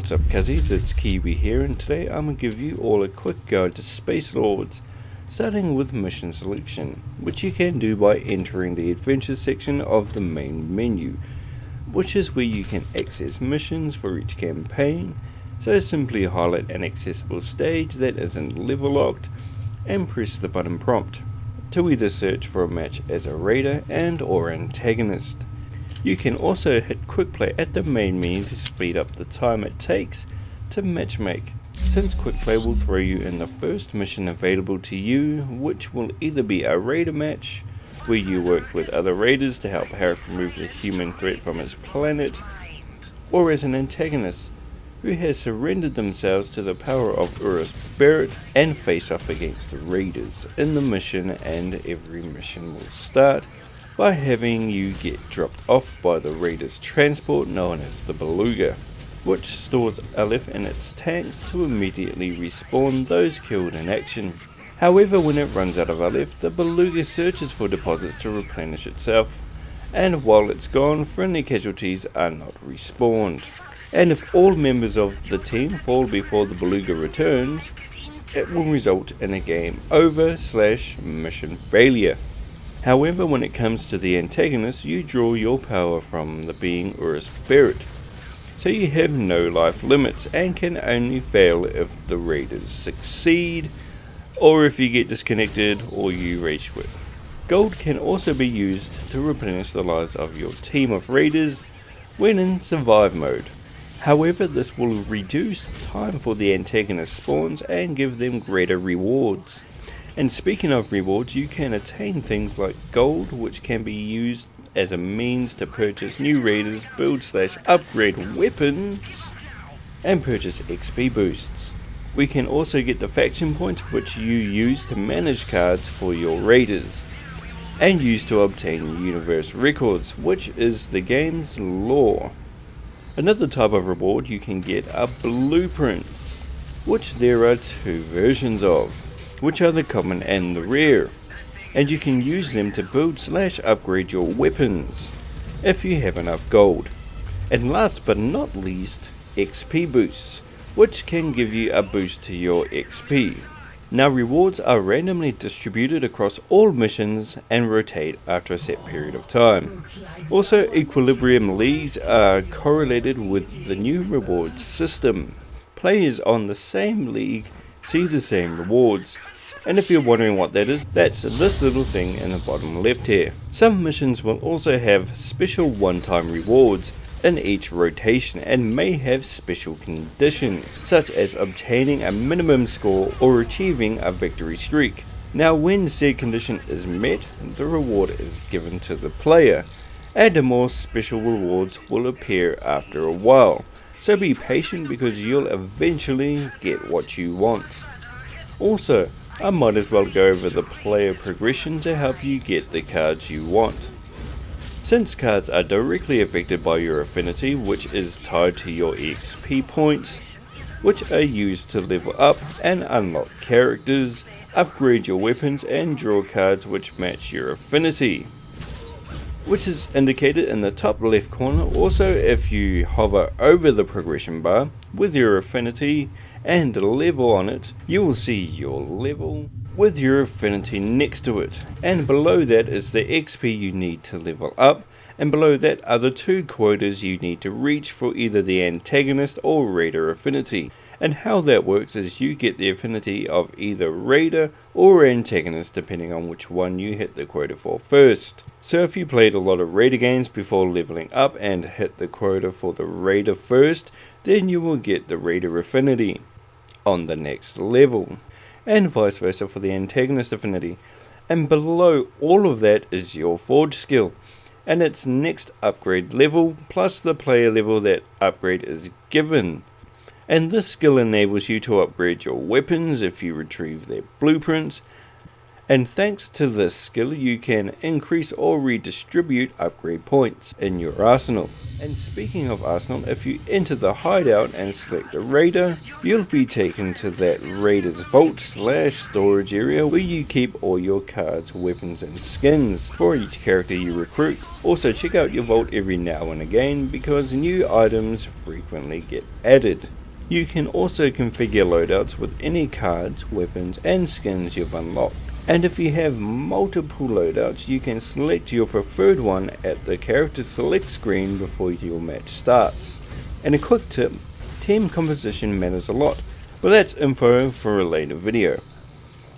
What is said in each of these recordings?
What's up Cuzzies, it's Kiwi here, and today I'm going to give you all a quick guide to Spacelords, starting with mission selection, which you can do by entering the adventure section of the main menu, which is where you can access missions for each campaign. So simply highlight an accessible stage that isn't level locked and press the button prompt to either search for a match as a raider and or antagonist. You can also hit quick play at the main menu to speed up the time it takes to matchmake, since quick play will throw you in the first mission available to you, which will either be a raider match where you work with other raiders to help Harrick remove the human threat from his planet, or as an antagonist who has surrendered themselves to the power of Urus Barrett and face off against the raiders in the mission. And every mission will start by having you get dropped off by the raiders' transport known as the Beluga, which stores Aleph in its tanks to immediately respawn those killed in action. However, when it runs out of Aleph, the Beluga searches for deposits to replenish itself, and while it's gone, friendly casualties are not respawned. And if all members of the team fall before the Beluga returns, it will result in a game over / mission failure. However, when it comes to the antagonist, you draw your power from the being Urus Barrett, so you have no life limits and can only fail if the raiders succeed, or if you get disconnected or you rage quit. Gold can also be used to replenish the lives of your team of raiders when in survive mode. However, this will reduce time for the antagonist spawns and give them greater rewards. And speaking of rewards, you can attain things like gold, which can be used as a means to purchase new raiders, build / upgrade weapons, and purchase XP boosts. We can also get the faction points, which you use to manage cards for your raiders, and use to obtain universe records, which is the game's lore. Another type of reward you can get are blueprints, which there are two versions of, which are the common and the rare, and you can use them to build / upgrade your weapons if you have enough gold. And last but not least, XP boosts, which can give you a boost to your XP. Now, rewards are randomly distributed across all missions and rotate after a set period of time. Also, equilibrium leagues are correlated with the new rewards system. Players on the same league see the same rewards, and if you're wondering what that is, that's this little thing in the bottom left here. Some missions will also have special one-time rewards in each rotation and may have special conditions, such as obtaining a minimum score or achieving a victory streak. Now, when said condition is met, the reward is given to the player, and more special rewards will appear after a while. So be patient, because you'll eventually get what you want. Also, I might as well go over the player progression to help you get the cards you want. Since cards are directly affected by your affinity, which is tied to your XP points, which are used to level up and unlock characters, upgrade your weapons, and draw cards which match your affinity, which is indicated in the top left corner. Also, if you hover over the progression bar with your affinity and level on it, you will see your level with your affinity next to it, and below that is the XP you need to level up, and below that are the two quotas you need to reach for either the antagonist or raider affinity. And how that works is you get the affinity of either raider or antagonist depending on which one you hit the quota for first. So if you played a lot of raider games before leveling up and hit the quota for the raider first, then you will get the raider affinity on the next level, and vice versa for the antagonist affinity. And below all of that is your forge skill and its next upgrade level, plus the player level that upgrade is given. And this skill enables you to upgrade your weapons if you retrieve their blueprints, And thanks to this skill you can increase or redistribute upgrade points in your arsenal. And speaking of arsenal, if you enter the hideout and select a raider, you'll be taken to that raider's vault / storage area where you keep all your cards, weapons and skins for each character you recruit. Also check out your vault every now and again because new items frequently get added. You can also configure loadouts with any cards, weapons and skins you've unlocked. And if you have multiple loadouts, you can select your preferred one at the character select screen before your match starts. And a quick tip, team composition matters a lot, but that's info for a later video.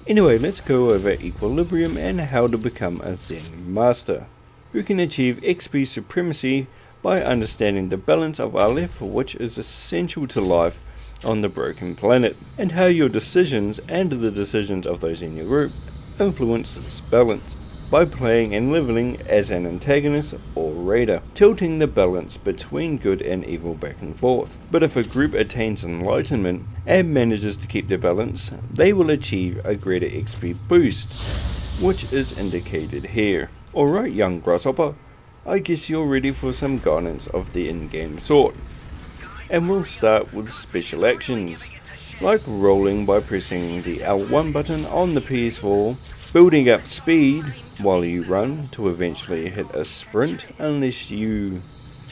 Anyway, let's go over equilibrium and how to become a Zen master. You can achieve XP supremacy by understanding the balance of Aleph, which is essential to life on the broken planet, and how your decisions and the decisions of those in your group influence this balance by playing and leveling as an antagonist or raider, tilting the balance between good and evil back and forth. But if a group attains enlightenment and manages to keep their balance, they will achieve a greater XP boost, which is indicated here. Alright young grasshopper, I guess you're ready for some guidance of the in-game sort. And we'll start with special actions, like rolling by pressing the L1 button on the PS4, building up speed while you run to eventually hit a sprint unless you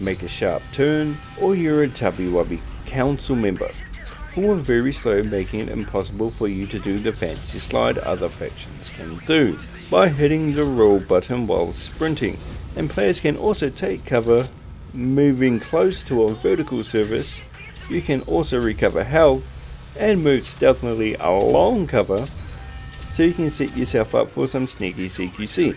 make a sharp turn or you're a tubby-wubby council member who are very slow, making it impossible for you to do the fancy slide other factions can do by hitting the roll button while sprinting. And players can also take cover moving close to a vertical surface. You can also recover health and move stealthily along cover, so you can set yourself up for some sneaky CQC,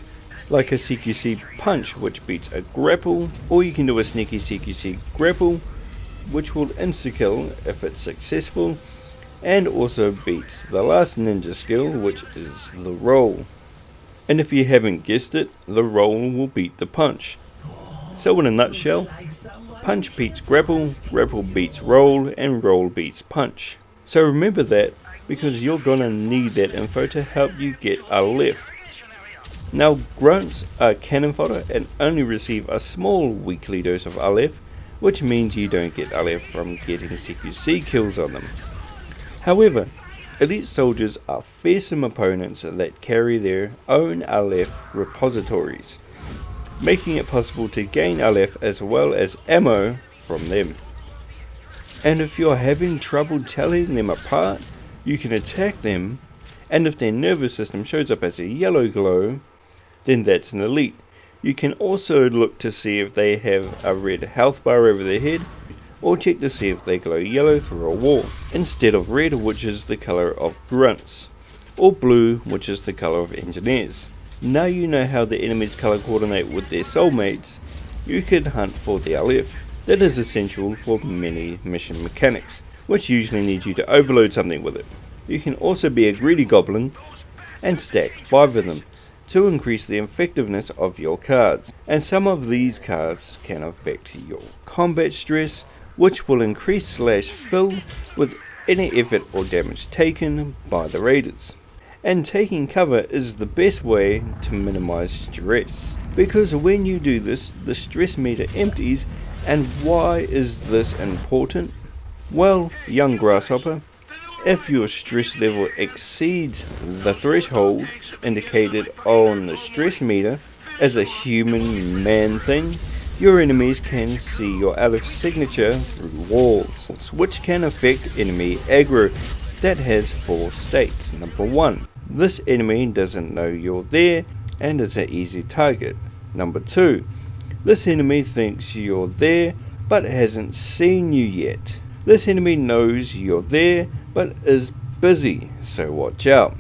like a CQC punch which beats a grapple, or you can do a sneaky CQC grapple which will insta-kill if it's successful, and also beats the last ninja skill which is the roll. And if you haven't guessed it, the roll will beat the punch. So in a nutshell, punch beats grapple, grapple beats roll, and roll beats punch. So remember that, because you're gonna need that info to help you get Aleph. Now grunts are cannon fodder and only receive a small weekly dose of Aleph, which means you don't get Aleph from getting CQC kills on them. However, elite soldiers are fearsome opponents that carry their own Aleph repositories, making it possible to gain Aleph as well as ammo from them. And if you're having trouble telling them apart, you can attack them, and if their nervous system shows up as a yellow glow, then that's an elite. You can also look to see if they have a red health bar over their head, or check to see if they glow yellow through a wall, instead of red, which is the color of grunts, or blue, which is the color of engineers. Now you know how the enemies color coordinate with their soulmates, you can hunt for the Aleph. That is essential for many mission mechanics, which usually need you to overload something with it. You can also be a greedy goblin and stack 5 of them to increase the effectiveness of your cards. And some of these cards can affect your combat stress, which will increase / fill with any effort or damage taken by the raiders. And taking cover is the best way to minimize stress, because when you do this, the stress meter empties. And why is this important? Well, young grasshopper, if your stress level exceeds the threshold indicated on the stress meter as a human man thing, your enemies can see your Aleph signature through walls, which can affect enemy aggro. That has 4 states. Number 1, this enemy doesn't know you're there and is an easy target. Number 2, this enemy thinks you're there but hasn't seen you yet. This enemy knows you're there but is busy, so watch out.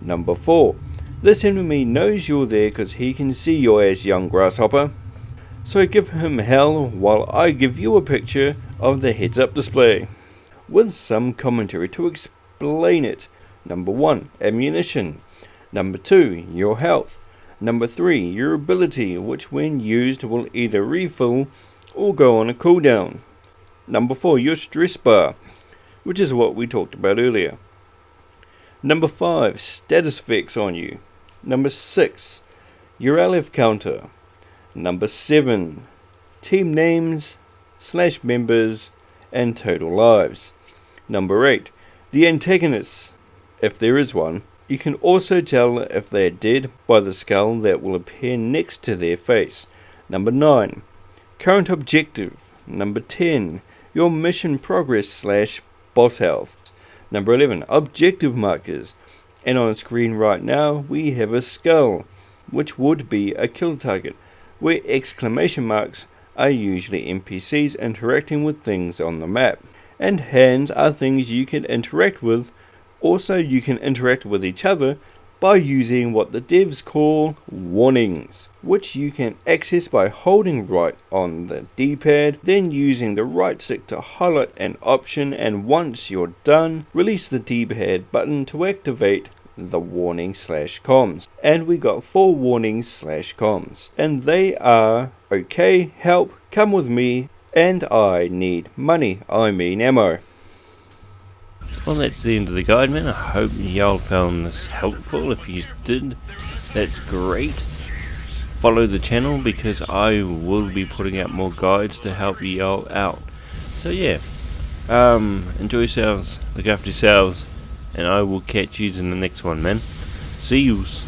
Number 4, this enemy knows you're there because he can see your ass, young grasshopper. So give him hell while I give you a picture of the heads up display with some commentary to explain it. Number 1, ammunition. Number 2, your health. Number 3, your ability, which when used will either refill or go on a cooldown. Number 4, your stress bar, which is what we talked about earlier. Number 5, status effects on you. Number 6, your LF counter. Number 7, team names / members and total lives. Number 8, the antagonist, if there is one. You can also tell if they are dead by the skull that will appear next to their face. Number 9, current objective. Number 10, your mission progress / boss health. Number 11, objective markers. And on screen right now we have a skull, which would be a kill target, where exclamation marks are usually NPCs interacting with things on the map. And hands are things you can interact with. Also, you can interact with each other by using what the devs call warnings, which you can access by holding right on the D-pad, then using the right stick to highlight an option, and once you're done, release the D-pad button to activate the warning / comms. And we got 4 warnings / comms, and they are: okay, help, come with me, and I need money, I mean ammo. Well, that's the end of the guide, man. I hope y'all found this helpful. If you did, that's great. Follow the channel because I will be putting out more guides to help y'all out. So yeah, enjoy yourselves, look after yourselves, and I will catch you in the next one, man. See yous.